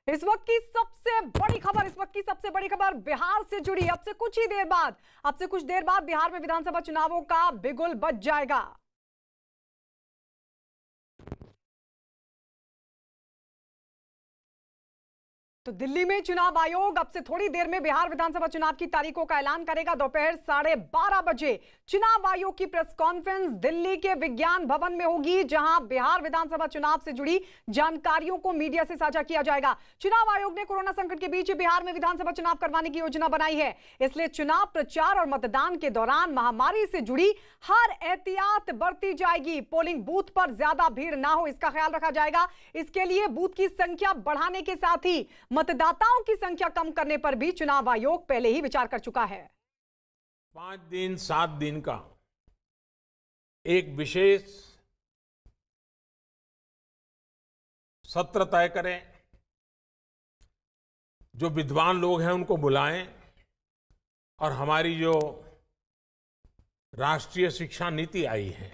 इस वक्त की सबसे बड़ी खबर बिहार से जुड़ी। अब से कुछ देर बाद बिहार में विधानसभा चुनावों का बिगुल बज जाएगा। तो दिल्ली में चुनाव आयोग अब से थोड़ी देर में बिहार विधानसभा चुनाव की तारीखों का ऐलान करेगा। दोपहर 12:30 बजे चुनाव आयोग की प्रेस कॉन्फ्रेंस दिल्ली के विज्ञान भवन में होगी, जहां बिहार विधानसभा चुनाव से जुड़ी जानकारियों को मीडिया से साझा किया जाएगा। चुनाव आयोग ने कोरोना संकट के बीच बिहार में विधानसभा चुनाव करवाने की योजना बनाई है। इसलिए चुनाव प्रचार और मतदान के दौरान महामारी से जुड़ी हर एहतियात बरती जाएगी। पोलिंग बूथ पर ज्यादा भीड़ ना हो, इसका ख्याल रखा जाएगा। इसके लिए बूथ की संख्या बढ़ाने के साथ ही मतदाताओं की संख्या कम करने पर भी चुनाव आयोग पहले ही विचार कर चुका है। 5 दिन 7 दिन का एक विशेष सत्र तय करें, जो विद्वान लोग हैं उनको बुलाएं और हमारी जो राष्ट्रीय शिक्षा नीति आई है,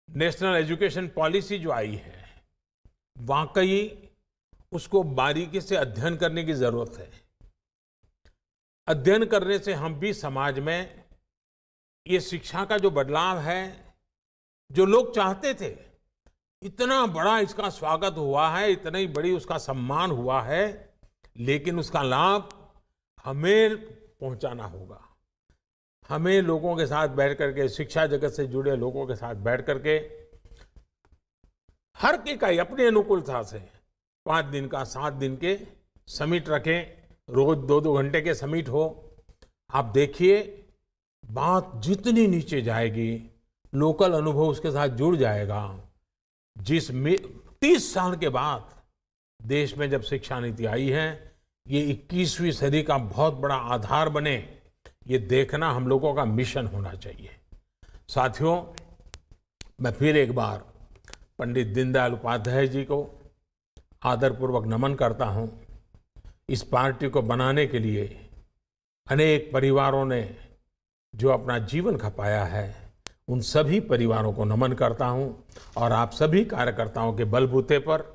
नेशनल एजुकेशन पॉलिसी जो आई है, वाकई उसको बारीकी से अध्ययन करने की जरूरत है। अध्ययन करने से हम भी समाज में ये शिक्षा का जो बदलाव है, जो लोग चाहते थे, इतना बड़ा इसका स्वागत हुआ है, इतनी बड़ी उसका सम्मान हुआ है, लेकिन उसका लाभ हमें पहुंचाना होगा। हमें लोगों के साथ बैठ करके, शिक्षा जगत से जुड़े लोगों के साथ बैठ करके हर इकाई अपनी अनुकूलता से 5 दिन का 7 दिन के समिट रखें, रोज 2-2 घंटे के समिट हो। आप देखिए, बात जितनी नीचे जाएगी, लोकल अनुभव उसके साथ जुड़ जाएगा। 30 साल के बाद देश में जब शिक्षा नीति आई है, ये 21वीं सदी का बहुत बड़ा आधार बने, ये देखना हम लोगों का मिशन होना चाहिए। साथियों, मैं फिर एक बार पंडित दीनदयाल उपाध्याय जी को आदरपूर्वक नमन करता हूं। इस पार्टी को बनाने के लिए अनेक परिवारों ने जो अपना जीवन खपाया है, उन सभी परिवारों को नमन करता हूं और आप सभी कार्यकर्ताओं के बलबूते पर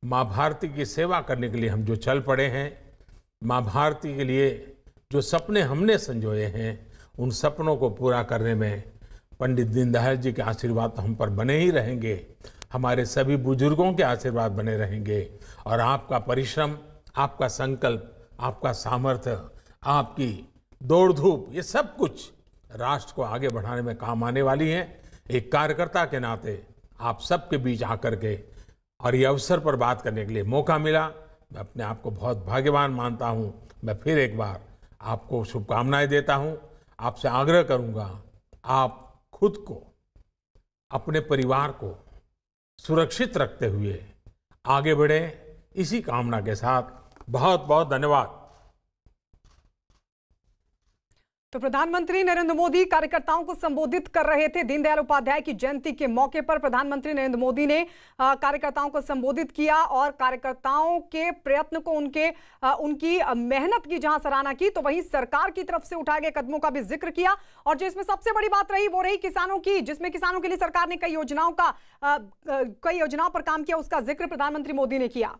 माँ भारती की सेवा करने के लिए हम जो चल पड़े हैं, माँ भारती के लिए जो सपने हमने संजोए हैं, उन सपनों को पूरा करने में पंडित दीनदयाल जी के आशीर्वाद तो हम पर बने ही रहेंगे, हमारे सभी बुजुर्गों के आशीर्वाद बने रहेंगे और आपका परिश्रम, आपका संकल्प, आपका सामर्थ्य, आपकी दौड़ धूप, ये सब कुछ राष्ट्र को आगे बढ़ाने में काम आने वाली है। एक कार्यकर्ता के नाते आप सबके बीच आकर के और ये अवसर पर बात करने के लिए मौका मिला, मैं अपने आप को बहुत भाग्यवान मानता हूँ। मैं फिर एक बार आपको शुभकामनाएं देता हूँ। आपसे आग्रह करूँगा, आप खुद को, अपने परिवार को सुरक्षित रखते हुए आगे बढ़े, इसी कामना के साथ बहुत बहुत धन्यवाद। तो प्रधानमंत्री नरेंद्र मोदी कार्यकर्ताओं को संबोधित कर रहे थे। दीनदयाल उपाध्याय की जयंती के मौके पर प्रधानमंत्री नरेंद्र मोदी ने कार्यकर्ताओं को संबोधित किया और कार्यकर्ताओं के प्रयत्न को, उनकी मेहनत की जहां सराहना की, तो वहीं सरकार की तरफ से उठाए गए कदमों का भी जिक्र किया। और जिसमें सबसे बड़ी बात रही वो रही किसानों की, जिसमें किसानों के लिए सरकार ने कई योजनाओं पर काम किया, उसका जिक्र प्रधानमंत्री मोदी ने किया।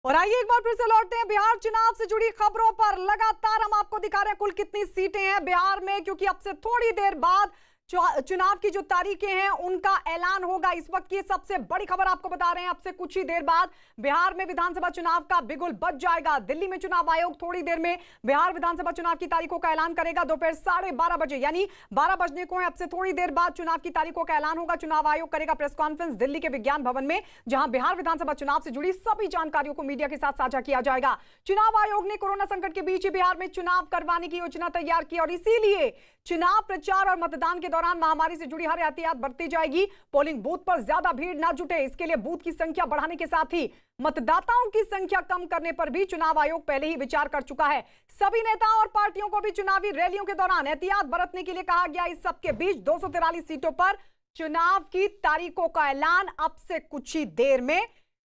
और आइए एक बार फिर से लौटते हैं बिहार चुनाव से जुड़ी खबरों पर। लगातार हम आपको दिखा रहे हैं कुल कितनी सीटें हैं बिहार में, क्योंकि अब से थोड़ी देर बाद चुनाव की जो तारीखें हैं उनका ऐलान होगा। इस वक्त की सबसे बड़ी खबर आपको बता रहे हैं, अब से कुछ ही देर बाद बिहार में विधानसभा चुनाव का बिगुल बज जाएगा। दिल्ली में चुनाव आयोग थोड़ी देर में बिहार विधानसभा चुनाव की तारीखों का ऐलान करेगा। दोपहर 12:30 बजे, यानी 12 बजने को है, अब से थोड़ी देर बाद चुनाव की तारीखों का ऐलान होगा। चुनाव आयोग करेगा प्रेस कॉन्फ्रेंस दिल्ली के विज्ञान भवन में, जहां बिहार विधानसभा चुनाव से जुड़ी सभी जानकारियों को मीडिया के साथ साझा किया जाएगा। चुनाव आयोग ने कोरोना संकट के बीच बिहार में चुनाव करवाने की योजना तैयार की और इसीलिए चुनाव प्रचार और मतदान के दौरान महामारी से जुड़ी हर एहतियात बरती जाएगी। पोलिंग बूथ पर ज्यादा भीड़ ना जुटे, इसके लिए बूथ की संख्या बढ़ाने के साथ ही मतदाताओं की संख्या कम करने पर भी चुनाव आयोग पहले ही विचार कर चुका है। सभी नेताओं और पार्टियों को भी चुनावी रैलियों के दौरान एहतियात बरतने के लिए कहा गया। इस सबके बीच 243 सीटों पर चुनाव की तारीखों का ऐलान अब से कुछ ही देर में।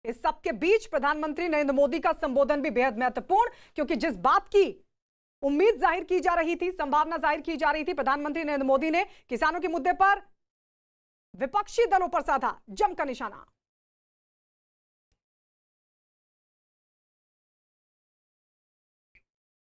इस सबके बीच प्रधानमंत्री नरेंद्र मोदी का संबोधन भी बेहद महत्वपूर्ण, क्योंकि जिस बात की उम्मीद जाहिर की जा रही थी, संभावना जाहिर की जा रही थी। प्रधानमंत्री नरेंद्र मोदी ने किसानों के मुद्दे पर विपक्षी दलों पर साधा जमकर निशाना।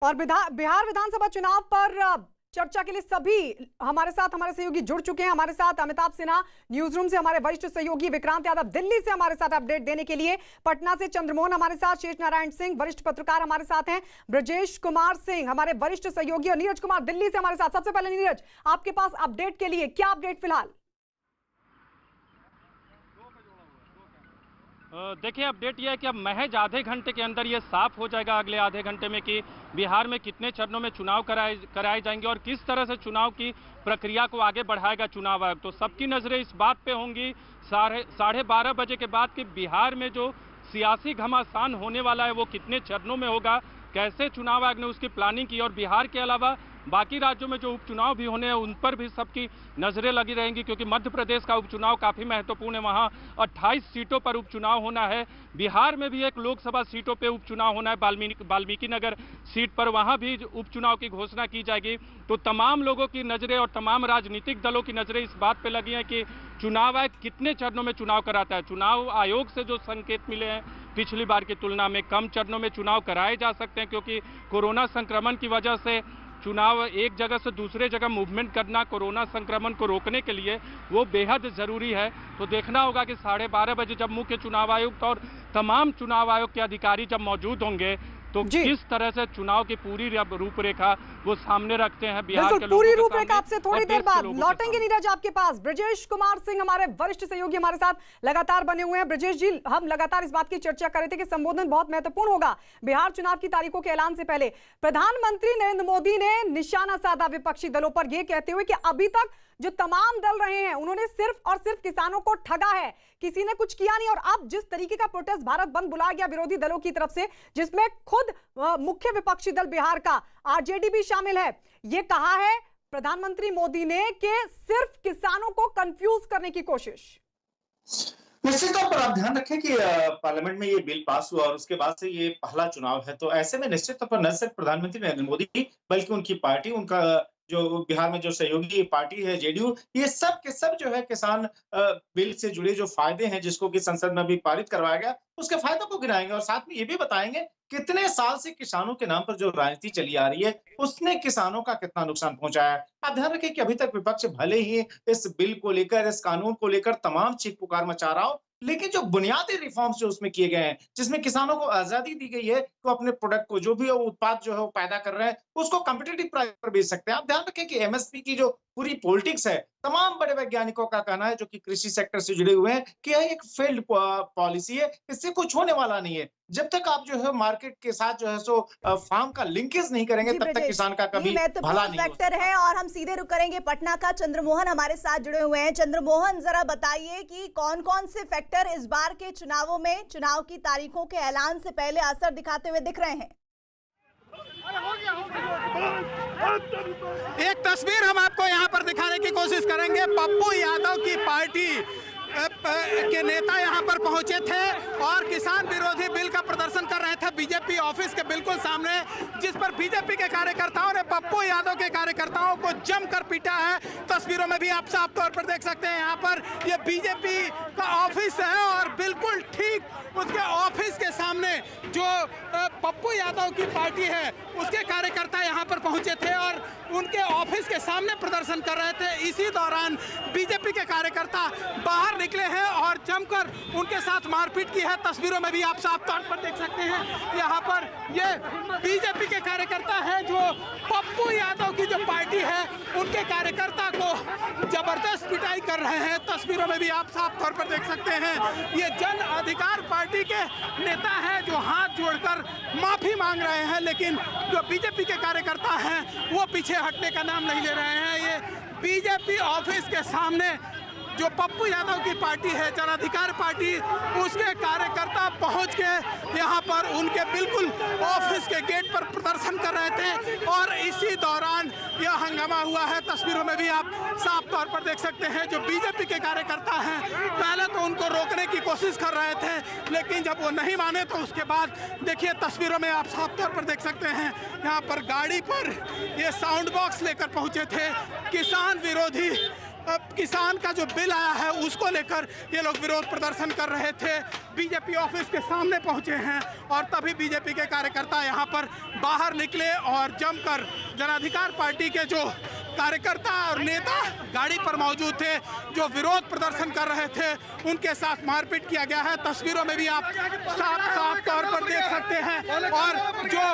और बिहार विधानसभा चुनाव पर चर्चा के लिए सभी हमारे सहयोगी जुड़ चुके हैं। हमारे साथ अमिताभ सिन्हा न्यूज रूम से, हमारे वरिष्ठ सहयोगी विक्रांत यादव दिल्ली से हमारे साथ अपडेट देने के लिए, पटना से चंद्रमोहन हमारे साथ, शेष नारायण सिंह वरिष्ठ पत्रकार हमारे साथ हैं, ब्रजेश कुमार सिंह हमारे वरिष्ठ सहयोगी और नीरज कुमार दिल्ली से हमारे साथ। सबसे पहले नीरज, आपके पास अपडेट के लिए क्या अपडेट फिलहाल? देखिए, अपडेट यह है कि अब महज आधे घंटे के अंदर ये साफ हो जाएगा, अगले आधे घंटे में, कि बिहार में कितने चरणों में चुनाव कराए जाएंगे और किस तरह से चुनाव की प्रक्रिया को आगे बढ़ाएगा चुनाव आयोग। तो सबकी नजरें इस बात पे होंगी 12:30 बजे के बाद कि बिहार में जो सियासी घमासान होने वाला है वो कितने चरणों में होगा, कैसे चुनाव आयोग ने उसकी प्लानिंग की, और बिहार के अलावा बाकी राज्यों में जो उपचुनाव भी होने हैं उन पर भी सबकी नजरें लगी रहेंगी, क्योंकि मध्य प्रदेश का उपचुनाव काफी महत्वपूर्ण है। वहां 28 सीटों पर उपचुनाव होना है। बिहार में भी एक लोकसभा सीटों पे उपचुनाव होना है, वाल्मीकि नगर सीट पर, वहां भी उपचुनाव की घोषणा की जाएगी। तो तमाम लोगों की नजरें और तमाम राजनीतिक दलों की नजरें इस बात पे लगी हैं कि चुनाव आयोग कितने चरणों में चुनाव कराता है। चुनाव आयोग से जो संकेत मिले हैं, पिछली बार की तुलना में कम चरणों में चुनाव कराए जा सकते हैं, क्योंकि कोरोना संक्रमण की वजह से चुनाव एक जगह से दूसरे जगह मूवमेंट करना कोरोना संक्रमण को रोकने के लिए वो बेहद जरूरी है। तो देखना होगा कि 12:30 बजे जब मुख्य चुनाव आयुक्त और तमाम चुनाव आयोग के अधिकारी जब मौजूद होंगे तो किस तरह से चुनाव की पूरी रूपरेखा वो सामने रखते हैं बिहार के लोगों पूरी रूपरेखा आपसे थोड़ी देर बाद लौटेंगे नीरज आपके पास। ब्रजेश कुमार सिंह हमारे वरिष्ठ सहयोगी हमारे साथ लगातार बने हुए हैं। ब्रजेश जी, हम लगातार इस बात की चर्चा कर रहे थे कि संबोधन बहुत महत्वपूर्ण होगा बिहार चुनाव की तारीखों के ऐलान से पहले। प्रधानमंत्री नरेंद्र मोदी ने निशाना साधा विपक्षी दलों पर, यह कहते हुए कि अभी तक जो तमाम दल रहे हैं उन्होंने सिर्फ और सिर्फ किसानों को ठगा है, किसी ने कुछ किया नहीं। और अब जिस तरीके का प्रोटेस्ट भारत बंद बुलाया गया विरोधी दलों की तरफ से, जिसमें खुद मुख्य विपक्षी दल बिहार का आरजेडी भी शामिल है, ये कहा है प्रधानमंत्री मोदी ने कि सिर्फ किसानों को कंफ्यूज करने की कोशिश। निश्चित तौर पर आप ध्यान रखें कि पार्लियामेंट में ये बिल पास हुआ और उसके बाद से ये पहला चुनाव है, तो ऐसे में निश्चित तौर पर न सिर्फ प्रधानमंत्री नरेंद्र मोदी बल्कि उनकी पार्टी, उनका जो बिहार में जो सहयोगी पार्टी है जेडीयू, ये सब के सब जो है किसान बिल से जुड़े जो फायदे हैं जिसको कि संसद में भी पारित करवाया गया, उसके फायदों को गिनाएंगे और साथ में ये भी बताएंगे कितने साल से किसानों के नाम पर जो राजनीति चली आ रही है उसने किसानों का कितना नुकसान पहुंचाया है। आप ध्यान रखें कि अभी तक विपक्ष भले ही इस बिल को लेकर, इस कानून को लेकर तमाम चीख पुकार मचा रहा हो, लेकिन जो बुनियादी रिफॉर्म्स जो उसमें किए गए हैं, जिसमें किसानों को आजादी दी गई है तो अपने प्रोडक्ट को, जो भी उत्पाद जो है वो पैदा कर रहे हैं, उसको कॉम्पिटिटिव प्राइस पर बेच सकते हैं। आप ध्यान रखें कि एमएसपी की जो पूरी पॉलिटिक्स है, तमाम बड़े वैज्ञानिकों का कहना है जो कि कृषि सेक्टर से जुड़े हुए हैं कि यह एक फेल्ड पॉलिसी है, इससे कुछ होने वाला नहीं है। जब तक आप जो है मार्केट के साथ जो है सो फार्म का लिंकेज नहीं करेंगे तब तक किसान का कभी भला नहीं फैक्टर है। और हम सीधे रुक करेंगे पटना का, चंद्रमोहन हमारे साथ जुड़े हुए हैं। चंद्रमोहन, जरा बताइए कि कौन कौन से फैक्टर इस बार के चुनावों में चुनाव की तारीखों के ऐलान से पहले असर दिखाते हुए दिख रहे हैं? एक तस्वीर हम आपको यहाँ पर दिखाने की कोशिश करेंगे। पप्पू यादव की पार्टी के नेता यहाँ पर पहुंचे थे और किसान विरोधी बिल का प्रदर्शन कर रहे थे बीजेपी ऑफिस के बिल्कुल सामने, जिस पर बीजेपी के कार्यकर्ताओं ने पप्पू यादव के कार्यकर्ताओं को जमकर पीटा है। तस्वीरों में भी आप साफ तौर पर देख सकते हैं, यहाँ पर ये बीजेपी का ऑफिस है और बिल्कुल ठीक उसके ऑफिस के सामने जो पप्पू यादव की पार्टी है उसके कार्यकर्ता यहाँ पर पहुंचे थे और उनके ऑफिस के सामने प्रदर्शन कर रहे थे। इसी दौरान बीजेपी के कार्यकर्ता बाहर निकले हैं और जमकर उनके साथ मारपीट की है। तस्वीरों में भी आप साफ तौर पर देख सकते हैं, यहाँ पर ये बीजेपी के कार्यकर्ता है जो पप्पू यादव की जो पार्टी है उनके कार्यकर्ता को जबरदस्त पिटाई कर रहे हैं। तस्वीरों में भी आप साफ तौर पर देख सकते हैं, ये जन अधिकार पार्टी के नेता हैं जो हाथ जोड़कर माफी मांग रहे हैं, लेकिन जो बीजेपी के कार्यकर्ता हैं वो पीछे हटने का नाम नहीं ले रहे हैं। ये बीजेपी ऑफिस के सामने जो पप्पू यादव की पार्टी है जन अधिकार पार्टी, उसके कार्यकर्ता पहुंच के यहाँ पर उनके बिल्कुल ऑफिस के गेट पर प्रदर्शन कर रहे थे और इसी दौरान यह हंगामा हुआ है। तस्वीरों में भी आप साफ तौर पर देख सकते हैं जो बीजेपी के कार्यकर्ता हैं पहले तो उनको रोकने की कोशिश कर रहे थे, लेकिन जब वो नहीं माने तो उसके बाद देखिए तस्वीरों में आप साफ तौर पर देख सकते हैं यहाँ पर गाड़ी पर ये साउंड बॉक्स लेकर पहुंचे थे। किसान विरोधी किसान का जो बिल आया है उसको लेकर ये लोग विरोध प्रदर्शन कर रहे थे। बीजेपी ऑफिस के सामने पहुंचे हैं और तभी बीजेपी के कार्यकर्ता यहाँ पर बाहर निकले और जमकर जन अधिकार पार्टी के जो कार्यकर्ता और नेता गाड़ी पर मौजूद थे जो विरोध प्रदर्शन कर रहे थे उनके साथ मारपीट किया गया है। तस्वीरों में भी आप साफ तौर पर देख सकते हैं और जो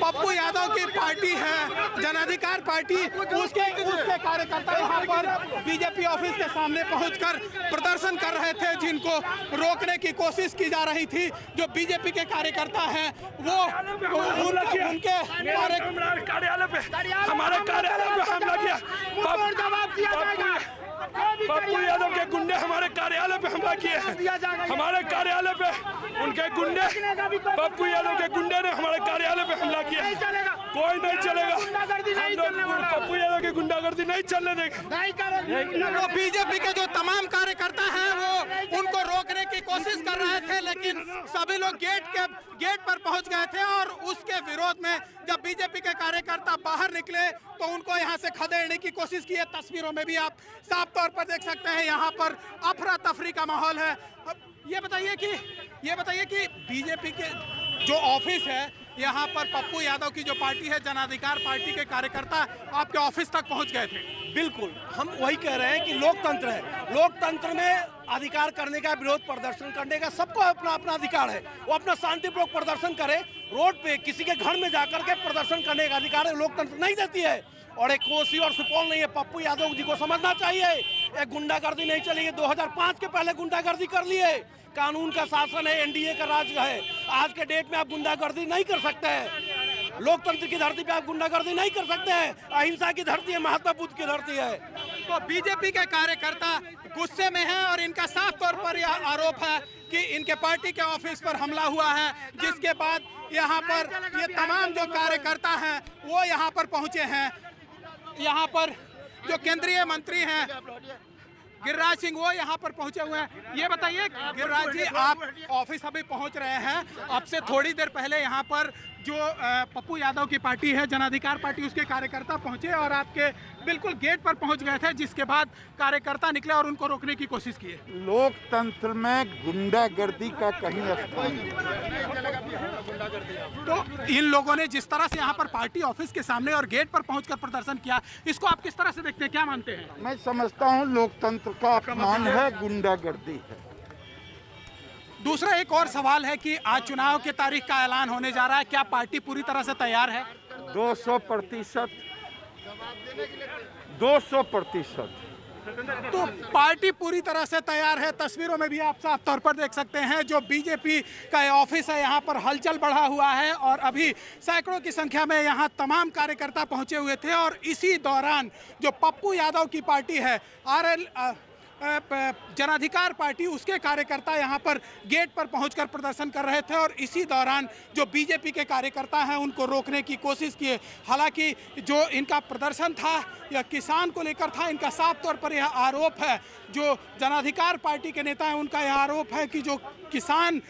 पप्पू यादव की पार्टी है जन अधिकार पार्टी उसके कार्यकर्ता यहाँ पर बीजेपी ऑफिस के सामने पहुंचकर प्रदर्शन कर रहे थे जिनको रोकने की कोशिश की जा रही थी। जो बीजेपी के कार्यकर्ता हैं वो उनके कार्यालय पे हमारे कार्यालय पे हमला किया। पप्पू यादव के गुंडे हमारे कार्यालय पे हमला किए हैं। हमारे कार्यालय पे उनके गुंडे पप्पू यादव के गुंडे ने हमारे कार्यालय पे हमला किया। कोई नहीं चलेगा, हम लोग पप्पू यादव की गुंडागर्दी नहीं चलने देंगे। तो बीजेपी के जो तमाम कार्यकर्ता हैं वो उनको रोकने की कोशिश कर रहे थे, लेकिन सभी लोग गेट पर पहुंच गए थे और उसके विरोध में जब बीजेपी के कार्यकर्ता बाहर निकले तो उनको यहां से खदेड़ने की कोशिश की है। तस्वीरों में भी आप साफ तौर पर देख सकते हैं यहाँ पर अफरा तफरी का माहौल है। ये बताइए कि बीजेपी के जो ऑफिस है यहाँ पर पप्पू यादव की जो पार्टी है जन अधिकार पार्टी के कार्यकर्ता आपके ऑफिस तक पहुँच गए थे। बिल्कुल, हम वही कह रहे हैं कि लोकतंत्र है, लोकतंत्र में अधिकार करने का, विरोध प्रदर्शन करने का सबको अपना अपना अधिकार है। वो अपना शांतिपूर्वक प्रदर्शन करे, रोड पे किसी के घर में जाकर के प्रदर्शन करने का अधिकार है, लोकतंत्र नहीं देती है। और एक कोसी और सुपौल नहीं है, पप्पू यादव जी को समझना चाहिए एक गुंडागर्दी नहीं चलेगी। 2005 के पहले गुंडागर्दी कर लिए, कानून का शासन है, एनडीए का राज है। आज के डेट में आप गुंडागर्दी नहीं कर सकते हैं, लोकतंत्र की धरती पे आप गुंडागर्दी नहीं कर सकते हैं। अहिंसा की धरती है, महात्मा बुद्ध की धरती है। तो बीजेपी के कार्यकर्ता गुस्से में हैं और इनका साफ तौर पर यह आरोप है कि इनके पार्टी के ऑफिस पर हमला हुआ है, जिसके बाद यहाँ पर ये तमाम जो कार्यकर्ता हैं वो यहाँ पर पहुँचे हैं। यहाँ पर जो केंद्रीय मंत्री हैं गिरिराज सिंह वो यहाँ पर पहुंचे हुए हैं। ये बताइए गिरिराज जी, आप ऑफिस अभी पहुंच रहे हैं, अब से थोड़ी देर पहले यहाँ पर जो पप्पू यादव की पार्टी है जन अधिकार पार्टी उसके कार्यकर्ता पहुंचे और आपके बिल्कुल गेट पर पहुंच गए थे, जिसके बाद कार्यकर्ता निकले और उनको रोकने की कोशिश की है। लोकतंत्र में गुंडागर्दी का कहीं स्थान नहीं। तो इन लोगों ने जिस तरह से यहाँ पर पार्टी ऑफिस के सामने और गेट पर पहुंचकर प्रदर्शन किया, इसको आप किस तरह से देखते हैं, क्या मानते हैं? मैं समझता हूँ लोकतंत्र का अपमान है, गुंडागर्दी है। दूसरा एक और सवाल है कि आज चुनाव के तारीख का ऐलान होने जा रहा है, क्या पार्टी पूरी तरह से तैयार है? 200%। 200%। तो पार्टी पूरी तरह से तैयार है। तस्वीरों में भी आप साफ तौर पर देख सकते हैं जो बीजेपी का ऑफिस है यहाँ पर हलचल बढ़ा हुआ है और अभी सैकड़ों की संख्या में यहाँ तमाम कार्यकर्ता पहुँचे हुए थे और इसी दौरान जो पप्पू यादव की पार्टी है जन अधिकार पार्टी उसके कार्यकर्ता यहाँ पर गेट पर पहुंचकर प्रदर्शन कर रहे थे और इसी दौरान जो बीजेपी के कार्यकर्ता हैं उनको रोकने की कोशिश की। हालांकि जो इनका प्रदर्शन था यह किसान को लेकर था। इनका साफ तौर पर यह आरोप है, जो जन अधिकार पार्टी के नेता हैं उनका यह आरोप है कि जो किसान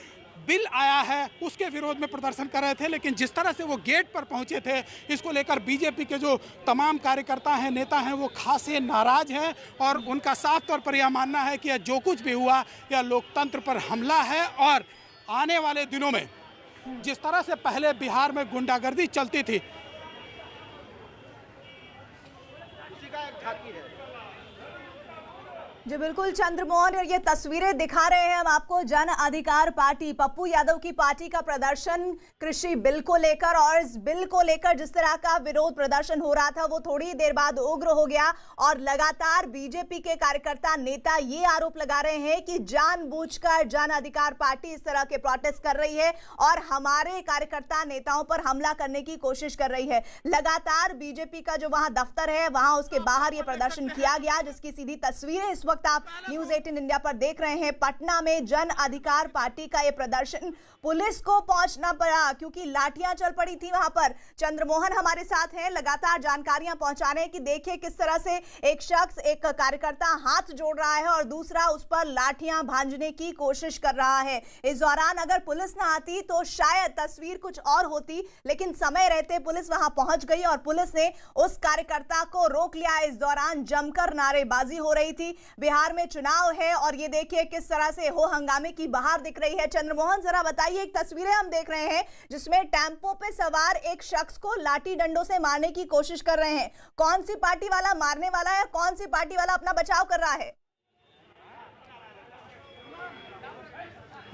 बिल आया है उसके विरोध में प्रदर्शन कर रहे थे, लेकिन जिस तरह से वो गेट पर पहुंचे थे इसको लेकर बीजेपी के जो तमाम कार्यकर्ता हैं, नेता हैं, वो खासे नाराज हैं और उनका साफ तौर पर यह मानना है कि यह जो कुछ भी हुआ यह लोकतंत्र पर हमला है और आने वाले दिनों में जिस तरह से पहले बिहार में गुंडागर्दी चलती थी जी बिल्कुल चंद्रमोहन, और ये तस्वीरें दिखा रहे हैं हम आपको जन अधिकार पार्टी पप्पू यादव की पार्टी का प्रदर्शन कृषि बिल को लेकर, और इस बिल को लेकर जिस तरह का विरोध प्रदर्शन हो रहा था वो थोड़ी देर बाद उग्र हो गया और लगातार बीजेपी के कार्यकर्ता नेता ये आरोप लगा रहे हैं कि जानबूझकर जन अधिकार पार्टी इस तरह के प्रोटेस्ट कर रही है और हमारे कार्यकर्ता नेताओं पर हमला करने की कोशिश कर रही है। लगातार बीजेपी का जो वहां दफ्तर है वहां उसके बाहर ये प्रदर्शन किया गया, जिसकी सीधी तस्वीरें इस वक्त आप न्यूज 18 इंडिया पर देख रहे हैं। पटना में जन अधिकार पार्टी का यह प्रदर्शन पुलिस को पहुंचना पड़ा क्योंकि लाठियां चल पड़ी थी वहां पर। चंद्रमोहन हमारे साथ हैं, लगातार जानकारियां पहुंचा रहे हैं कि देखिए किस तरह से एक शख्स, एक कार्यकर्ता हाथ जोड़ रहा है और दूसरा उस पर लाठियां भांजने की कोशिश कर रहा है। इस दौरान अगर पुलिस ना आती तो शायद तस्वीर कुछ और होती, लेकिन समय रहते पुलिस वहां पहुंच गई और पुलिस ने उस कार्यकर्ता को रोक लिया। इस दौरान जमकर नारेबाजी हो रही थी। बिहार में चुनाव है और ये देखिए किस तरह से हो हंगामे की बहार दिख रही है। चंद्रमोहन, जरा बताइए, एक तस्वीरें हम देख रहे हैं जिसमें टेम्पो पे सवार एक शख्स को लाठी डंडों से मारने की कोशिश कर रहे हैं। कौन सी पार्टी वाला मारने वाला है, कौन सी पार्टी वाला अपना बचाव कर रहा है?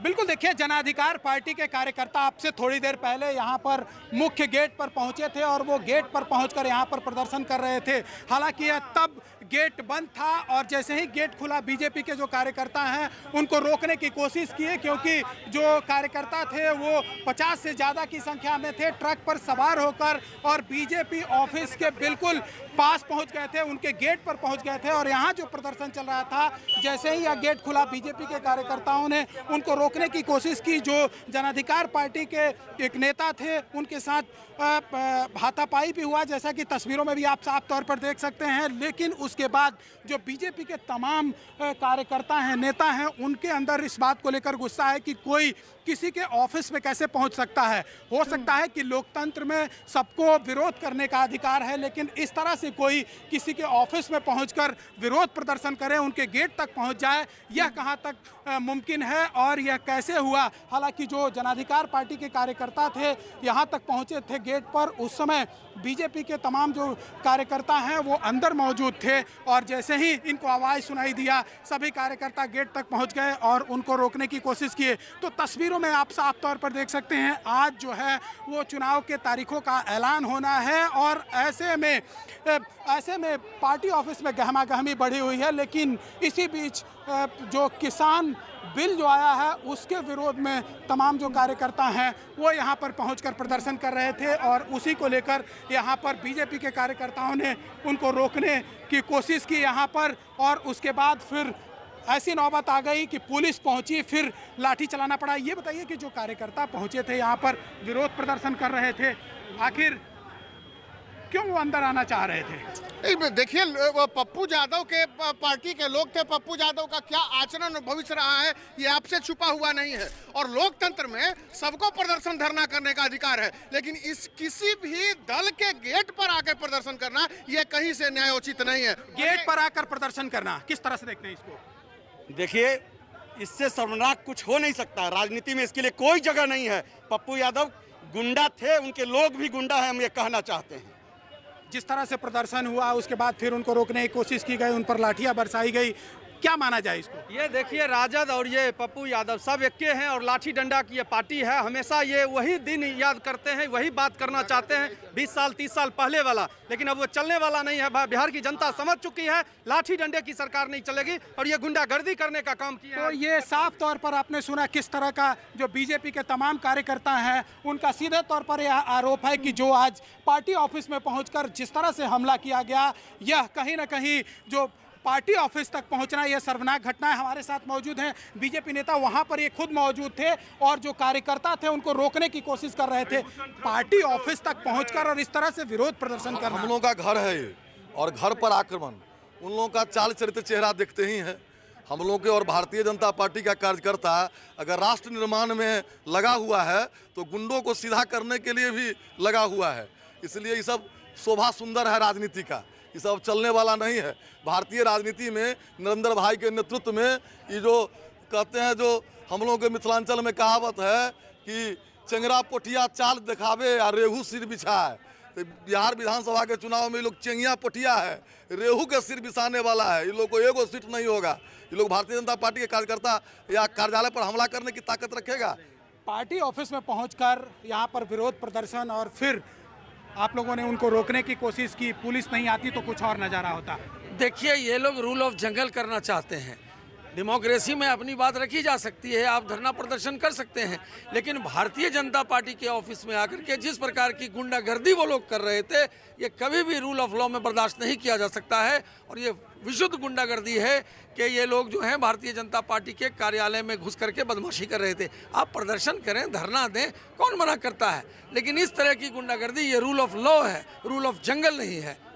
बिल्कुल, देखिए, जन अधिकार पार्टी के कार्यकर्ता आपसे थोड़ी देर पहले यहाँ पर मुख्य गेट पर पहुंचे थे और वो गेट पर पहुंचकर यहाँ पर प्रदर्शन कर रहे थे। हालांकि यह तब गेट बंद था और जैसे ही गेट खुला बीजेपी के जो कार्यकर्ता हैं उनको रोकने की कोशिश किए, क्योंकि जो कार्यकर्ता थे वो 50 से ज़्यादा की संख्या में थे, ट्रक पर सवार होकर और बीजेपी ऑफिस के बिल्कुल पास पहुंच गए थे, उनके गेट पर पहुंच गए थे। और यहाँ जो प्रदर्शन चल रहा था, जैसे ही यह गेट खुला बीजेपी के कार्यकर्ताओं ने उनको रोकने की कोशिश की। जो जन अधिकार पार्टी के एक नेता थे उनके साथ हाथापाई भी हुआ, जैसा कि तस्वीरों में भी आप साफ तौर पर देख सकते हैं। लेकिन उसके बाद जो बीजेपी के तमाम कार्यकर्ता हैं, नेता हैं, उनके अंदर इस बात को लेकर गुस्सा है कि कोई किसी के ऑफिस में कैसे पहुंच सकता है। हो सकता है कि लोकतंत्र में सबको विरोध करने का अधिकार है, लेकिन इस तरह से कोई किसी के ऑफिस में पहुंचकर विरोध प्रदर्शन करे, उनके गेट तक पहुंच जाए, यह कहां तक मुमकिन है और यह कैसे हुआ। हालांकि जो जनाधिकार पार्टी के कार्यकर्ता थे यहां तक पहुंचे थे गेट पर, उस समय बीजेपी के तमाम जो कार्यकर्ता हैं वो अंदर मौजूद थे और जैसे ही इनको आवाज़ सुनाई दिया सभी कार्यकर्ता गेट तक पहुंच गए और उनको रोकने की कोशिश किए। तो तस्वीरों में आप साफ तौर पर देख सकते हैं आज जो है वो चुनाव के तारीखों का ऐलान होना है और ऐसे में पार्टी ऑफिस में गहमा गहमी बढ़ी हुई है। लेकिन इसी बीच जो किसान बिल जो आया है उसके विरोध में तमाम जो कार्यकर्ता हैं वो यहाँ पर पहुंचकर प्रदर्शन कर रहे थे और उसी को लेकर यहाँ पर बीजेपी के कार्यकर्ताओं ने उनको रोकने की कोशिश की यहाँ पर। और उसके बाद फिर ऐसी नौबत आ गई कि पुलिस पहुंची, फिर लाठी चलाना पड़ा। ये बताइए कि जो कार्यकर्ता पहुंचे थे यहाँ पर विरोध प्रदर्शन कर रहे थे, आखिर क्यों वो अंदर आना चाह रहे थे? देखिए, पप्पू यादव के पार्टी के लोग थे। पप्पू यादव का क्या आचरण और भविष्य रहा है ये आपसे छुपा हुआ नहीं है और लोकतंत्र में सबको प्रदर्शन धरना करने का अधिकार है, लेकिन इस किसी भी दल के गेट पर आकर प्रदर्शन करना ये कहीं से न्यायोचित नहीं है। गेट पर आकर प्रदर्शन करना किस तरह से देखते हैं इसको? देखिए, इससे शर्मनाक कुछ हो नहीं सकता है। राजनीति में इसके लिए कोई जगह नहीं है। पप्पू यादव गुंडा थे, उनके लोग भी गुंडा हैं, हम ये कहना चाहते हैं। जिस तरह से प्रदर्शन हुआ उसके बाद फिर उनको रोकने की कोशिश की गई, उन पर लाठियां बरसाई गई, क्या माना जाए इसको? ये देखिए, राजद और ये पप्पू यादव सब एक के हैं और लाठी डंडा की ये पार्टी है। हमेशा ये वही दिन याद करते हैं, वही बात करना चाहते हैं 20 साल 30 साल पहले वाला, लेकिन अब वो चलने वाला नहीं है। बिहार की जनता समझ चुकी है लाठी डंडे की सरकार नहीं चलेगी और ये गुंडागर्दी करने का काम किया। तो ये साफ तौर पर आपने सुना किस तरह का जो बीजेपी के तमाम कार्यकर्ता हैं उनका सीधे तौर पर यह आरोप है कि जो आज पार्टी ऑफिस में पहुंचकर जिस तरह से हमला किया गया, यह कहीं ना कहीं जो पार्टी ऑफिस तक पहुंचना यह सर्वनाक घटना है। हमारे साथ मौजूद हैं बीजेपी नेता, वहां पर ये खुद मौजूद थे और जो कार्यकर्ता थे उनको रोकने की कोशिश कर रहे थे। पार्टी ऑफिस तक पहुंचकर और इस तरह से विरोध प्रदर्शन करना। हम लोगों का घर है ये और घर पर आक्रमण, उन लोगों का चाल चरित्र चेहरा देखते ही हैं। हम लोगों के और भारतीय जनता पार्टी का कार्यकर्ता अगर राष्ट्र निर्माण में लगा हुआ है तो गुंडों को सीधा करने के लिए भी लगा हुआ है। इसलिए ये सब शोभा सुंदर है राजनीति का, ये सब चलने वाला नहीं है। भारतीय राजनीति में नरेंद्र भाई के नेतृत्व में ये जो कहते हैं, जो हम लोगों के मिथिलांचल में कहावत है कि चेंगरा पोठिया चाल दिखावे या रेहू सिर बिछाए, तो बिहार विधानसभा के चुनाव में ये लोग चेंगिया पोठिया है, रेहू के सिर बिछाने वाला है। ये लोग को एगो सीट नहीं होगा। ये लोग भारतीय जनता पार्टी के कार्यकर्ता या कार्यालय पर हमला करने की ताकत रखेगा। पार्टी ऑफिस में पहुंचकर यहाँ पर विरोध प्रदर्शन और फिर आप लोगों ने उनको रोकने की कोशिश की, पुलिस नहीं आती तो कुछ और नज़ारा होता। देखिए, ये लोग रूल ऑफ जंगल करना चाहते हैं। डेमोक्रेसी में अपनी बात रखी जा सकती है, आप धरना प्रदर्शन कर सकते हैं, लेकिन भारतीय जनता पार्टी के ऑफिस में आकर के जिस प्रकार की गुंडागर्दी वो लोग कर रहे थे, ये कभी भी रूल ऑफ लॉ में बर्दाश्त नहीं किया जा सकता है। और ये विशुद्ध गुंडागर्दी है कि ये लोग जो हैं भारतीय जनता पार्टी के कार्यालय में घुस करके बदमाशी कर रहे थे। आप प्रदर्शन करें, धरना दें, कौन मना करता है, लेकिन इस तरह की गुंडागर्दी ये रूल ऑफ लॉ है, रूल ऑफ जंगल नहीं है।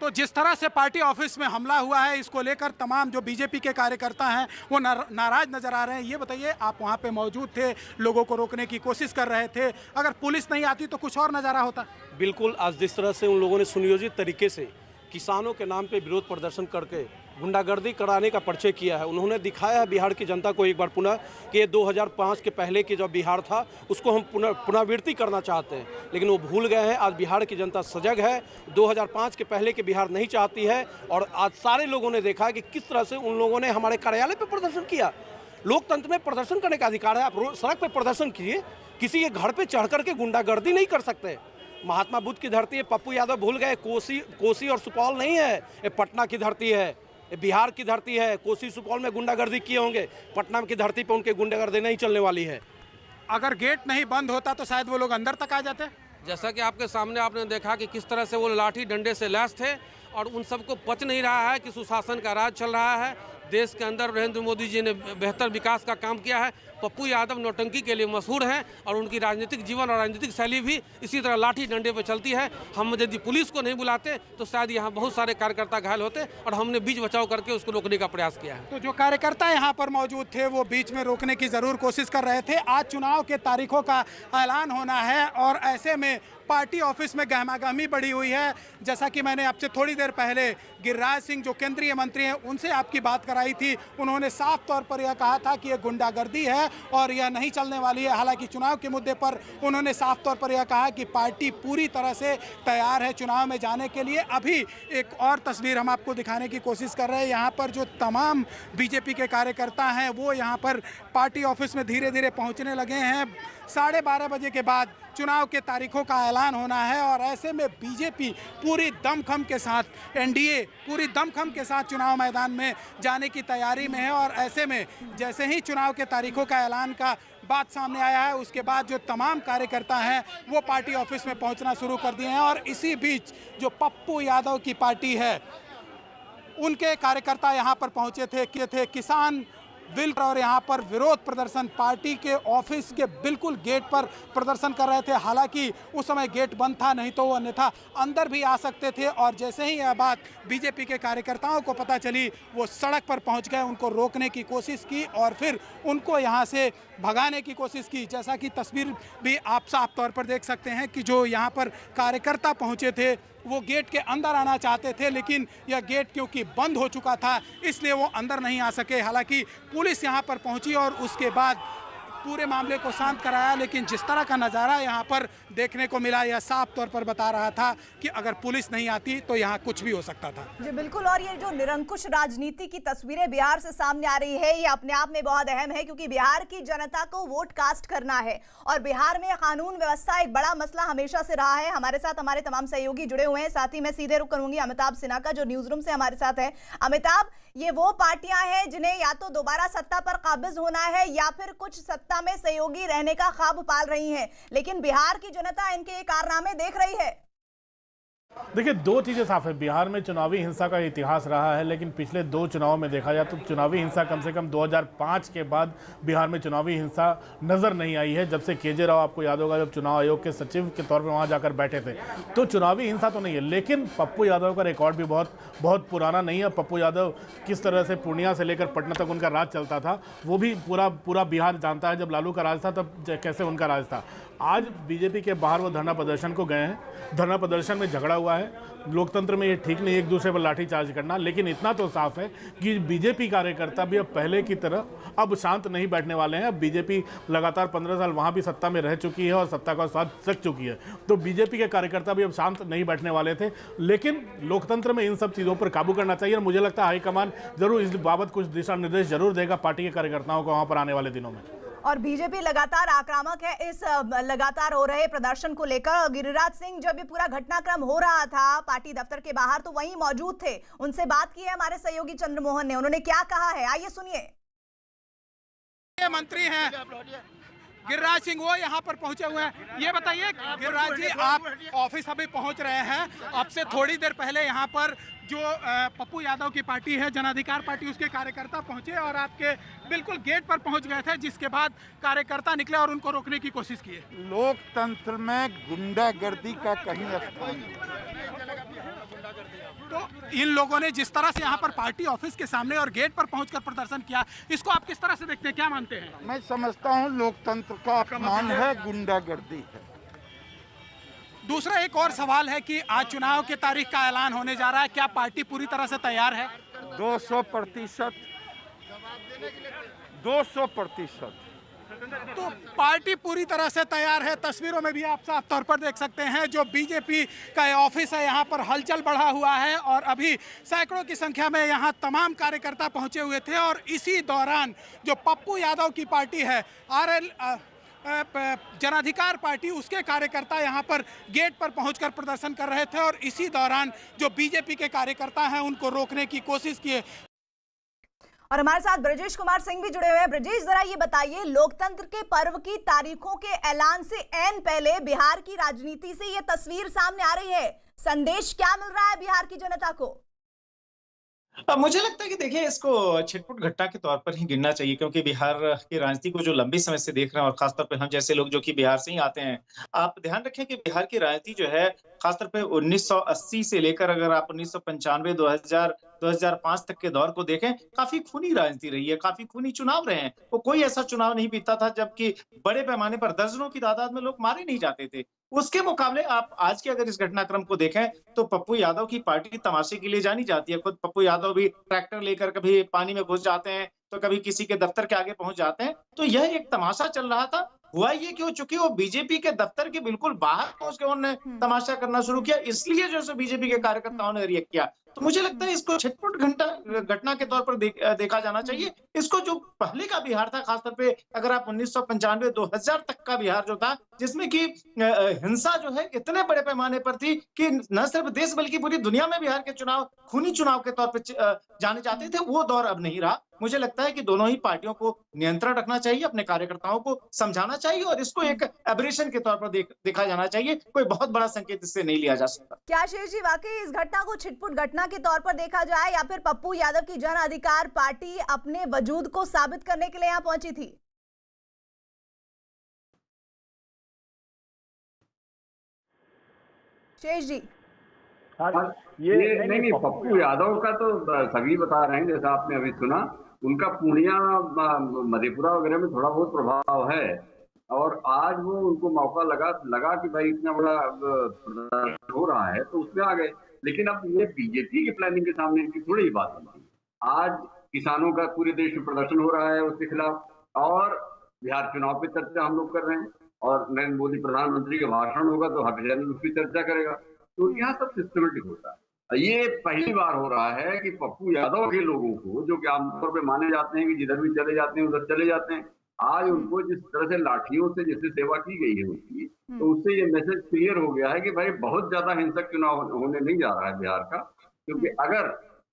तो जिस तरह से पार्टी ऑफिस में हमला हुआ है, इसको लेकर तमाम जो बीजेपी के कार्यकर्ता हैं वो नाराज नजर आ रहे हैं। ये बताइए, आप वहाँ पे मौजूद थे, लोगों को रोकने की कोशिश कर रहे थे, अगर पुलिस नहीं आती तो कुछ और नज़ारा होता? बिल्कुल, आज जिस तरह से उन लोगों ने सुनियोजित तरीके से किसानों के नाम पे विरोध प्रदर्शन करके गुंडागर्दी कराने का परिचय किया है, उन्होंने दिखाया है बिहार की जनता को एक बार पुनः कि 2005 के पहले की जो बिहार था उसको हम पुनरावृत्ति करना चाहते हैं, लेकिन वो भूल गए हैं। आज बिहार की जनता सजग है, 2005 के पहले के बिहार नहीं चाहती है। और आज सारे लोगों ने देखा कि किस तरह से उन लोगों ने हमारे कार्यालय पर प्रदर्शन किया। लोकतंत्र में प्रदर्शन करने का अधिकार है, आप सड़क पर प्रदर्शन कीजिए, किसी के घर पर चढ़ करके गुंडागर्दी नहीं कर सकते। महात्मा बुद्ध की धरती है, पप्पू यादव भूल गए, कोसी और सुपौल नहीं है, ये पटना की धरती है, ये बिहार की धरती है। कोसी सुपौल में गुंडागर्दी किए होंगे, पटना की धरती पर उनके गुंडागर्दी नहीं चलने वाली है। अगर गेट नहीं बंद होता तो शायद वो लोग अंदर तक आ जाते। जैसा कि आपके सामने आपने देखा कि किस तरह से वो लाठी डंडे से लैस थे और उन सबको पच नहीं रहा है कि सुशासन का राज चल रहा है देश के अंदर। नरेंद्र मोदी जी ने बेहतर विकास का काम किया है। पप्पू यादव नौटंकी के लिए मशहूर हैं और उनकी राजनीतिक जीवन और राजनीतिक शैली भी इसी तरह लाठी डंडे पर चलती है। हम यदि पुलिस को नहीं बुलाते तो शायद यहाँ बहुत सारे कार्यकर्ता घायल होते और हमने बीच बचाव करके उसको रोकने का प्रयास किया है। तो जो कार्यकर्ता यहाँ पर मौजूद थे वो बीच में रोकने की जरूर कोशिश कर रहे थे। आज चुनाव के तारीखों का ऐलान होना है और ऐसे में पार्टी ऑफिस में गहमागहमी बढ़ी हुई है। जैसा कि मैंने आपसे थोड़ी देर पहले गिरिराज सिंह जो केंद्रीय मंत्री हैं उनसे आपकी बात कराई थी, उन्होंने साफ तौर पर यह कहा था कि यह गुंडागर्दी है और यह नहीं चलने वाली है। हालांकि चुनाव के मुद्दे पर उन्होंने साफ तौर पर यह कहा कि पार्टी पूरी तरह से तैयार है चुनाव में जाने के लिए। अभी एक और तस्वीर हम आपको दिखाने की कोशिश कर रहे हैं। यहाँ पर जो तमाम बीजेपी के कार्यकर्ता हैं वो यहाँ पर पार्टी ऑफिस में धीरे धीरे पहुँचने लगे हैं। 12:30 बजे के बाद चुनाव के तारीखों का ऐलान होना है और ऐसे में बीजेपी पूरी दमखम के साथ, एनडीए पूरी दमखम के साथ चुनाव मैदान में जाने की तैयारी में है। और ऐसे में जैसे ही चुनाव के तारीखों का ऐलान का बात सामने आया है उसके बाद जो तमाम कार्यकर्ता हैं वो पार्टी ऑफिस में पहुंचना शुरू कर दिए हैं। और इसी बीच जो पप्पू यादव की पार्टी है उनके कार्यकर्ता यहाँ पर पहुँचे थे किसान विल और यहाँ पर विरोध प्रदर्शन पार्टी के ऑफिस के बिल्कुल गेट पर प्रदर्शन कर रहे थे। हालांकि उस समय गेट बंद था, नहीं तो वो अन्यथा अंदर भी आ सकते थे। और जैसे ही यह बात बीजेपी के कार्यकर्ताओं को पता चली वो सड़क पर पहुंच गए, उनको रोकने की कोशिश की और फिर उनको यहाँ से भगाने की कोशिश की। जैसा कि तस्वीर भी आप साफ तौर पर देख सकते हैं कि जो यहाँ पर कार्यकर्ता पहुँचे थे वो गेट के अंदर आना चाहते थे, लेकिन यह गेट क्योंकि बंद हो चुका था इसलिए वो अंदर नहीं आ सके। हालांकि पुलिस यहाँ पर पहुंची और उसके बाद पूरे मामले को शांत कराया, लेकिन जिस तरह का नज़ारा यहाँ पर देखने को मिला यह साफ तौर पर बता रहा था कि अगर पुलिस नहीं आती तो यहाँ कुछ भी हो सकता था। जी बिल्कुल, और ये जो निरंकुश राजनीति की तस्वीरें बिहार से सामने आ रही है ये अपने आप में बहुत अहम है, क्योंकि बिहार की जनता को वोट कास्ट करना है और बिहार में कानून व्यवस्था एक बड़ा मसला हमेशा से रहा है। हमारे साथ हमारे तमाम सहयोगी जुड़े हुए हैं, साथ ही मैं सीधे रुख करूंगी अमिताभ सिन्हा का जो न्यूज रूम से हमारे साथ है। अमिताभ, ये वो पार्टियां हैं जिन्हें या तो दोबारा सत्ता पर काबिज होना है या फिर कुछ सत्ता में सहयोगी रहने का ख्वाब पाल रही हैं, लेकिन बिहार की जनता इनके ये कारनामे देख रही है। देखिए, दो चीज़ें साफ है। बिहार में चुनावी हिंसा का इतिहास रहा है, लेकिन पिछले 2 चुनावों में देखा जाए तो चुनावी हिंसा कम से कम 2005 के बाद बिहार में चुनावी हिंसा नज़र नहीं आई है। जब से केजे राव, आपको याद होगा, जब चुनाव आयोग के सचिव के तौर पर वहाँ जाकर बैठे थे तो चुनावी हिंसा तो नहीं है। लेकिन पप्पू यादव का रिकॉर्ड भी बहुत पुराना नहीं है। पप्पू यादव किस तरह से पूर्णिया से लेकर पटना तक उनका राज चलता था वो भी पूरा बिहार जानता है। जब लालू का राज था तब कैसे उनका राज था। आज बीजेपी के बाहर वो धरना प्रदर्शन को गए हैं, धरना प्रदर्शन में झगड़ा हुआ है। लोकतंत्र में ये ठीक नहीं एक दूसरे पर लाठीचार्ज करना, लेकिन इतना तो साफ है कि बीजेपी कार्यकर्ता भी अब पहले की तरह अब शांत नहीं बैठने वाले हैं। अब बीजेपी लगातार 15 साल वहाँ भी सत्ता में रह चुकी है और सत्ता का स्वाद चख चुकी है, तो बीजेपी के कार्यकर्ता भी अब शांत नहीं बैठने वाले थे। लेकिन लोकतंत्र में इन सब चीज़ों पर काबू करना चाहिए और मुझे लगता है हाईकमान जरूर इस बाबत कुछ दिशा निर्देश जरूर देगा पार्टी के कार्यकर्ताओं को वहाँ पर आने वाले दिनों में। और बीजेपी लगातार आक्रामक है इस लगातार हो रहे प्रदर्शन को लेकर। गिरिराज सिंह जब ये पूरा घटनाक्रम हो रहा था पार्टी दफ्तर के बाहर तो वहीं मौजूद थे, उनसे बात की है हमारे सहयोगी चंद्रमोहन ने, उन्होंने क्या कहा है आइए सुनिए। मंत्री हैं गिरिराज सिंह, वो यहाँ पर पहुंचे हुए हैं। ये बताइए गिरिराज जी, आप ऑफिस अभी पहुंच रहे हैं, अब से थोड़ी देर पहले यहाँ पर जो पप्पू यादव की पार्टी है जन अधिकार पार्टी, उसके कार्यकर्ता पहुंचे और आपके बिल्कुल गेट पर पहुंच गए थे, जिसके बाद कार्यकर्ता निकले और उनको रोकने की कोशिश की। लोकतंत्र में गुंडागर्दी का कहीं स्थान नहीं। तो इन लोगों ने जिस तरह से यहाँ पर पार्टी ऑफिस के सामने और गेट पर पहुंचकर प्रदर्शन किया, इसको आप किस तरह से देखते हैं, क्या मानते हैं? मैं समझता हूँ लोकतंत्र का अपमान है, गुंडागर्दी है। दूसरा एक और सवाल है कि आज चुनाव की तारीख का ऐलान होने जा रहा है, क्या पार्टी पूरी तरह से तैयार है? 200%। तो पार्टी पूरी तरह से तैयार है। तस्वीरों में भी आप साफ तौर पर देख सकते हैं जो बीजेपी का ऑफिस है, यहाँ पर हलचल बढ़ा हुआ है और अभी सैकड़ों की संख्या में यहाँ तमाम कार्यकर्ता पहुंचे हुए थे। और इसी दौरान जो पप्पू यादव की पार्टी है आरएल जन अधिकार पार्टी, उसके कार्यकर्ता यहाँ पर गेट पर पहुंचकर प्रदर्शन कर रहे थे और इसी दौरान जो बीजेपी के कार्यकर्ता हैं उनको रोकने की कोशिश किए। और हमारे साथ ब्रजेश कुमार सिंह भी जुड़े हुए हैं। ब्रजेश, जरा ये बताइए, लोकतंत्र के पर्व की तारीखों के ऐलान से ऐन पहले बिहार की राजनीति से ये तस्वीर सामने आ रही है, संदेश क्या मिल रहा है बिहार की जनता को? मुझे लगता है कि देखिए, इसको छिटपुट घटना के तौर पर ही गिनना चाहिए, क्योंकि बिहार की राजनीति को जो लंबे समय से देख रहे हैं और खासतौर पर हम जैसे लोग जो कि बिहार से ही आते हैं, आप ध्यान रखें कि बिहार की राजनीति जो है खासतौर पे 1980 से लेकर अगर आप 1995, 2000, 2005 तक के दौर को देखें, काफी खूनी राजनीति रही है, काफी खूनी चुनाव रहे हैं। वो कोई ऐसा चुनाव नहीं बीता था जबकि बड़े पैमाने पर दर्जनों की तादाद में लोग मारे नहीं जाते थे। उसके मुकाबले आप आज के अगर इस घटनाक्रम को देखें तो पप्पू यादव की पार्टी तमाशे के लिए जानी जाती है। खुद पप्पू यादव भी ट्रैक्टर लेकर कभी पानी में घुस जाते हैं तो कभी किसी के दफ्तर के आगे पहुंच जाते हैं। तो यह एक तमाशा चल रहा था। हुआ ये कि चूंकि वो बीजेपी के दफ्तर के बिल्कुल बाहर पहुंच के उन्होंने तमाशा करना शुरू किया, इसलिए जो बीजेपी के कार्यकर्ताओं ने रिएक्ट किया। तो मुझे लगता है इसको छिटपुट घटना के तौर पर देखा जाना चाहिए। इसको जो पहले का बिहार था, खासतौर पे अगर आप 1995, 2000 तक का बिहार जो था, जिसमें कि हिंसा जो है इतने बड़े पैमाने पर थी कि न सिर्फ देश बल्कि पूरी दुनिया में बिहार के चुनाव खूनी चुनाव के तौर पर जाने जाते थे, वो दौर अब नहीं रहा। मुझे लगता है कि दोनों ही पार्टियों को नियंत्रण रखना चाहिए, अपने कार्यकर्ताओं को समझाना चाहिए और इसको एक एबरेशन के तौर पर देखा जाना चाहिए। कोई बहुत बड़ा संकेत इससे नहीं लिया जा सकता। क्या शेष जी, वाकई इस घटना को छिटपुट घटना के तौर पर देखा जाए या फिर पप्पू यादव की जन अधिकार पार्टी अपने वजूद को साबित करने के लिए यहाँ पहुंची थी? शेष जी, ये नहीं, पप्पू यादव का तो सभी बता रहे हैं, जैसा आपने अभी सुना, उनका पूर्णिया मधेपुरा वगैरह में थोड़ा बहुत प्रभाव है और आज वो उनको मौका लगा कि भाई इतना बड़ा प्रदर्शन हो रहा है तो उसमें आ गए। लेकिन अब ये बीजेपी की प्लानिंग के सामने इनकी थोड़ी ही बात होती। आज किसानों का पूरे देश में प्रदर्शन हो रहा है उसके खिलाफ और बिहार चुनाव पे चर्चा हम लोग कर रहे हैं और नरेंद्र मोदी प्रधानमंत्री का भाषण होगा तो हर चैनल उस पर चर्चा करेगा। तो यहाँ सब सिस्टमेटिक होता है। ये पहली बार हो रहा है कि पप्पू यादव के लोगों को, जो कि आमतौर पे माने जाते हैं कि जिधर भी चले जाते हैं उधर चले जाते हैं, आज उनको जिस तरह से लाठियों से जैसे सेवा की गई है उनकी, तो उससे ये मैसेज क्लियर हो गया है कि भाई बहुत ज्यादा हिंसक चुनाव होने नहीं जा रहा है बिहार का। क्योंकि अगर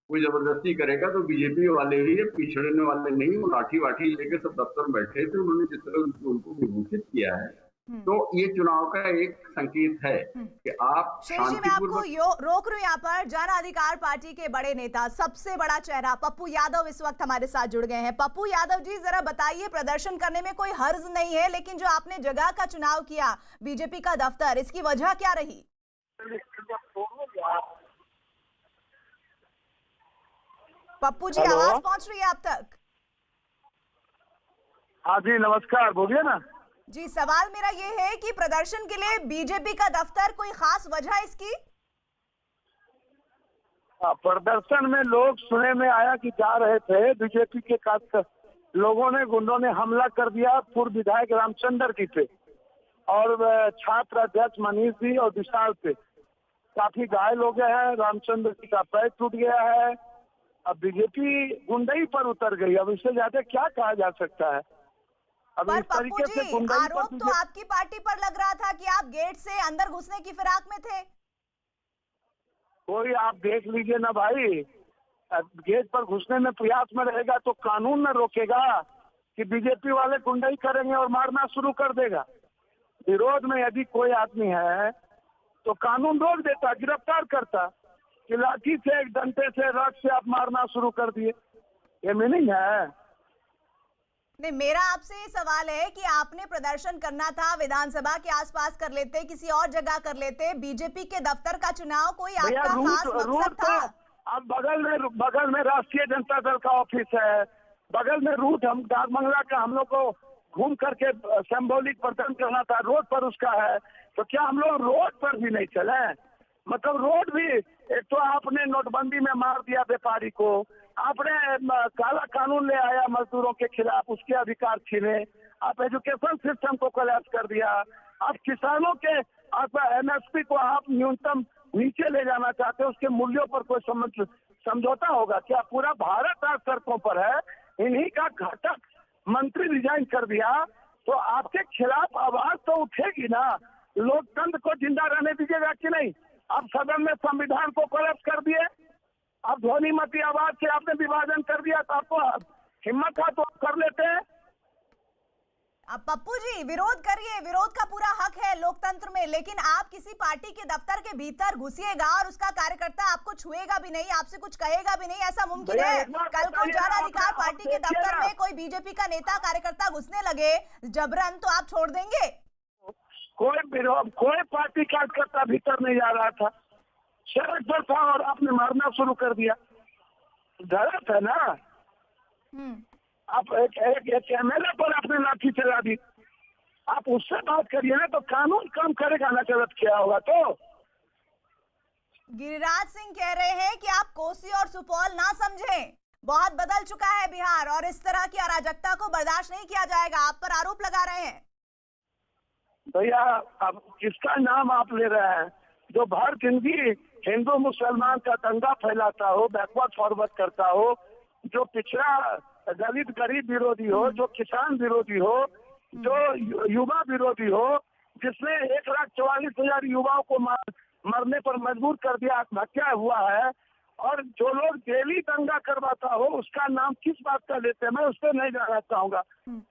कोई जबरदस्ती करेगा तो बीजेपी वाले ही, पिछड़ने वाले नहीं, वो लाठी वाठी लेके सब दफ्तर में बैठे थे, उन्होंने जिस तरह उनको विभूषित किया है। तो ये चुनाव का एक संकेत है कि आप शेष जी, मैं आपको रोक रही हूँ यहाँ पर। जन अधिकार पार्टी के बड़े नेता, सबसे बड़ा चेहरा पप्पू यादव इस वक्त हमारे साथ जुड़ गए हैं। पप्पू यादव जी, जरा बताइए, प्रदर्शन करने में कोई हर्ज नहीं है, लेकिन जो आपने जगह का चुनाव किया बीजेपी का दफ्तर, इसकी वजह क्या रही? पप्पू जी, आवाज पहुंच रही है आप तक? हाँ जी, नमस्कार, बोलिए ना जी। सवाल मेरा ये है कि प्रदर्शन के लिए बीजेपी का दफ्तर, कोई खास वजह इसकी? प्रदर्शन में लोग सुने में आया कि जा रहे थे बीजेपी के लोगों ने, गुंडों ने हमला कर दिया पूर्व विधायक रामचंद्र जी पे और छात्र अध्यक्ष मनीष जी और विशाल पे। काफी घायल हो गए हैं, रामचंद्र जी का पैर टूट गया है। अब बीजेपी गुंडई पर उतर गई। अब इससे ज्यादा क्या कहा जा सकता है? अब पर इस पप्पू तरीके से जी, गुंडाई आरोप पर तो आपकी पार्टी पर लग रहा था कि आप गेट से अंदर घुसने की फिराक में थे। कोई आप देख लीजिए ना भाई, गेट पर घुसने में प्रयास में रहेगा तो कानून न रोकेगा कि बीजेपी वाले गुंडाई करेंगे और मारना शुरू कर देगा। विरोध में यदि कोई आदमी है तो कानून रोक देता, गिरफ्तार करता, कि लाठी से, एक डंडे से, रड से आप मारना शुरू कर दिए। ये मीनिंग है? नहीं, मेरा आपसे ये सवाल है कि आपने प्रदर्शन करना था, विधानसभा के आसपास कर लेते, किसी और जगह कर लेते, बीजेपी के दफ्तर का चुनाव कोई आपका खास मकसद था? अब बगल में राष्ट्रीय जनता दल का ऑफिस है, बगल में रूट, हम डाकबंगला का हम लोग को घूम करके सिंबॉलिक प्रदर्शन करना था, रोड पर उसका है, तो क्या हम लोग रोड पर भी नहीं चले? मतलब रोड भी, एक तो आपने नोटबंदी में मार दिया व्यापारी को, आपने काला कानून ले आया मजदूरों के खिलाफ, उसके अधिकार छीने, आप एजुकेशन सिस्टम को कोलैप्स कर दिया, आप किसानों के, आप एमएसपी को आप न्यूनतम नीचे ले जाना चाहते हैं, उसके मूल्यों पर कोई समझौता होगा क्या? पूरा भारत आज सड़कों पर है, इन्हीं का घटक मंत्री रिजाइन कर दिया तो आपके खिलाफ आवाज तो उठेगी ना। लोकतंत्र को जिंदा रहने दीजिएगा कि नहीं? आप सदन में संविधान को कोलैप्स कर दिए, आप ध्वनिमती आवाज से आपने विभाजन कर दिया, तो आपको हिम्मत है तो आप कर लेते हैं। अब पप्पू जी, विरोध करिए, विरोध का पूरा हक है लोकतंत्र में, लेकिन आप किसी पार्टी के दफ्तर के भीतर घुसिएगा और उसका कार्यकर्ता आपको छुएगा भी नहीं, आपसे कुछ कहेगा भी नहीं, ऐसा मुमकिन है? कल को जन अधिकार पार्टी के दफ्तर में कोई बीजेपी का नेता कार्यकर्ता घुसने लगे जबरन, तो आप छोड़ देंगे? कोई पार्टी कार्यकर्ता भीतर नहीं जा रहा था, सड़क पर था और आपने मारना शुरू कर दिया, गलत है ना? आप एक एमएलए पर आपने लाठी चला दी, आप उससे बात करिए ना, तो कानून काम करेगा ना, गलत किया होगा तो। गिरिराज सिंह कह रहे हैं कि आप कोसी और सुपौल ना समझें, बहुत बदल चुका है बिहार और इस तरह की अराजकता को बर्दाश्त नहीं किया जाएगा, आप पर आरोप लगा रहे हैं। भैया, अब किसका नाम आप ले रहे हैं? जो भर जिंदगी हिंदू मुसलमान का दंगा फैलाता हो, बैकवर्ड फॉरवर्ड करता हो, जो पिछड़ा दलित गरीब विरोधी हो, जो किसान विरोधी हो, जो युवा विरोधी हो, जिसने 1,44,000 युवाओं को मरने पर मजबूर कर दिया, आत्महत्या हुआ है, और जो लोग डेली दंगा करवाता हो, उसका नाम किस बात का लेते हैं? मैं उस पर नहीं जाना चाहूंगा,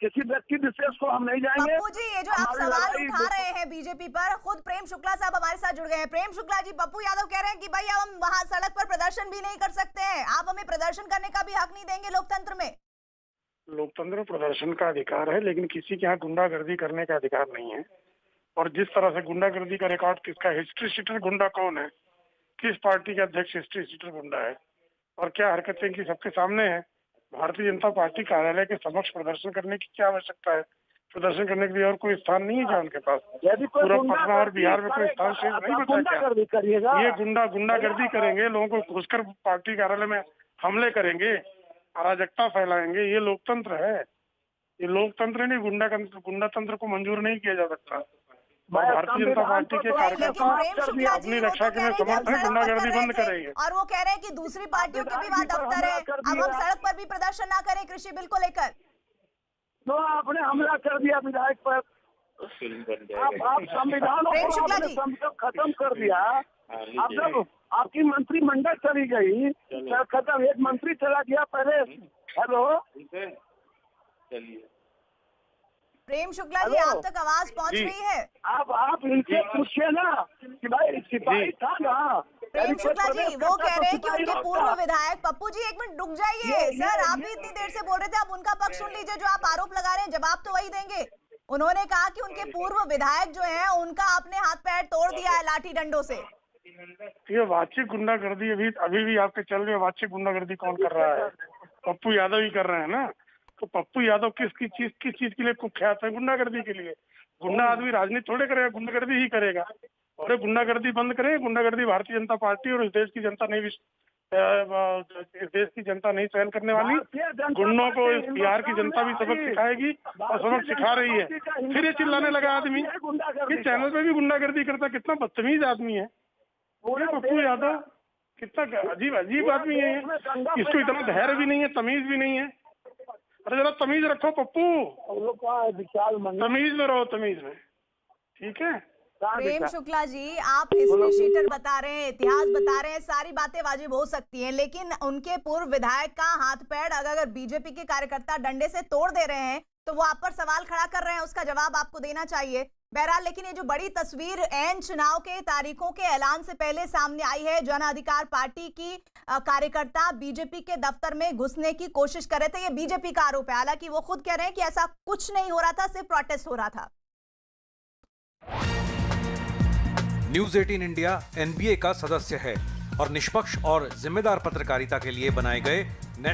किसी व्यक्ति विशेष को हम नहीं जाएंगे। पप्पू जी, ये जो आप सवाल उठा रहे हैं बीजेपी पर, खुद प्रेम शुक्ला साहब हमारे साथ जुड़ गए हैं। प्रेम शुक्ला जी, पप्पू यादव कह रहे हैं कि भाई हम वहां सड़क पर प्रदर्शन भी नहीं कर सकते हैं, आप हमें प्रदर्शन करने का भी हक नहीं देंगे लोकतंत्र में? लोकतंत्र में प्रदर्शन का अधिकार है, लेकिन किसी के यहाँ गुंडागर्दी करने का अधिकार नहीं है। और जिस तरह से गुंडागर्दी का रिकॉर्ड किसका, हिस्ट्री शीटर गुंडा कौन है, किस पार्टी के अध्यक्ष हिस्ट्री शीटर गुंडा है, और क्या हरकतें की सबके सामने है। भारतीय जनता पार्टी कार्यालय के समक्ष प्रदर्शन करने की क्या आवश्यकता है? प्रदर्शन करने के लिए और कोई स्थान नहीं है क्या उनके पास? पूरा पटना और बिहार में कोई स्थान शेष नहीं बचा क्या? ये गुंडागर्दी करेंगे, लोगों को घुसकर पार्टी कार्यालय में हमले करेंगे, अराजकता फैलाएंगे, ये लोकतंत्र है? ये लोकतंत्र नहीं, गुंडा तंत्र को मंजूर नहीं किया जा सकता। भारतीय जनता पार्टी के कार्यकर्ता अपनी रक्षा के लिए समर्थ है, गुंडागर्दी बंद करेंगे। और वो कह रहे हैं कि दूसरी पार्टियों के भी वहाँ दफ्तर है, अब हम सड़क पर भी प्रदर्शन ना करें कृषि बिल को लेकर। तो आपने हमला कर दिया विधायक पर, आप संविधान को खत्म कर दिया। आप जब आपकी मंत्रिमंडल चली गई, खत्म, एक मंत्री चला गया पहले। हेलो, प्रेम शुक्ला जी, आप तक आवाज पहुंच रही है? आप इनसे पूछिए ना कि भाई सिपाही था ना। प्रेम शुक्ला जी, वो कह रहे हैं कि उनके पूर्व विधायक, पप्पू जी एक मिनट रुक जाइए सर, आप भी इतनी देर से बोल रहे थे, आप उनका पक्ष सुन लीजिए, जो आप आरोप लगा रहे हैं जवाब तो वही देंगे। उन्होंने कहा कि उनके पूर्व विधायक जो है उनका आपने हाथ पैर तोड़ दिया है लाठी डंडों से। ये वाचिक गुंडागर्दी अभी भी आपके चल रही है। वाचिक गुंडागर्दी कौन कर रहा है? पप्पू यादव ही कर रहे हैं ना। तो पप्पू यादव किस चीज के लिए कुख्यात है? गुंडागर्दी के लिए। गुंडा आदमी राजनीति थोड़े करेगा, गुंडागर्दी ही करेगा। और गुंडागर्दी बंद करें। गुंडागर्दी भारतीय जनता पार्टी और इस देश की जनता नहीं सहन करने वाली। गुंडों को इस बिहार की जनता भी सबक सिखाएगी और सबक सिखा रही है। फिर ये चिल्लाने लगा आदमी कि चैनल पे भी गुंडागर्दी करता। कितना बदतमीज आदमी है पप्पू यादव, कितना अजीब आदमी है। इसको इतना धैर्य भी नहीं है, तमीज भी नहीं है। अरे जरा तमीज रखो पप्पू। लोग कहाँ है विशाल मंडल? तमीज में रहो, तमीज में, ठीक है। प्रेम शुक्ला जी, आप हिस्ट्री शीटर बता रहे हैं, इतिहास बता रहे हैं, सारी बातें वाजिब हो सकती हैं, लेकिन उनके पूर्व विधायक का हाथ पैर अगर बीजेपी के कार्यकर्ता डंडे से तोड़ दे रहे हैं तो वो आप पर सवाल खड़ा कर रहे हैं, उसका जवाब आपको देना चाहिए। बहरहाल, लेकिन ये जो बड़ी तस्वीर एन चुनाव के तारीखों के ऐलान से पहले सामने आई है, जन अधिकार पार्टी की कार्यकर्ता बीजेपी के दफ्तर में घुसने की कोशिश कर रहे थे, ये बीजेपी का आरोप है। हालांकि वो खुद कह रहे हैं कि ऐसा कुछ नहीं हो रहा था, सिर्फ प्रोटेस्ट हो रहा था। न्यूज 18 इंडिया NBA का सदस्य है और निष्पक्ष और जिम्मेदार पत्रकारिता के लिए बनाए गए नेशनल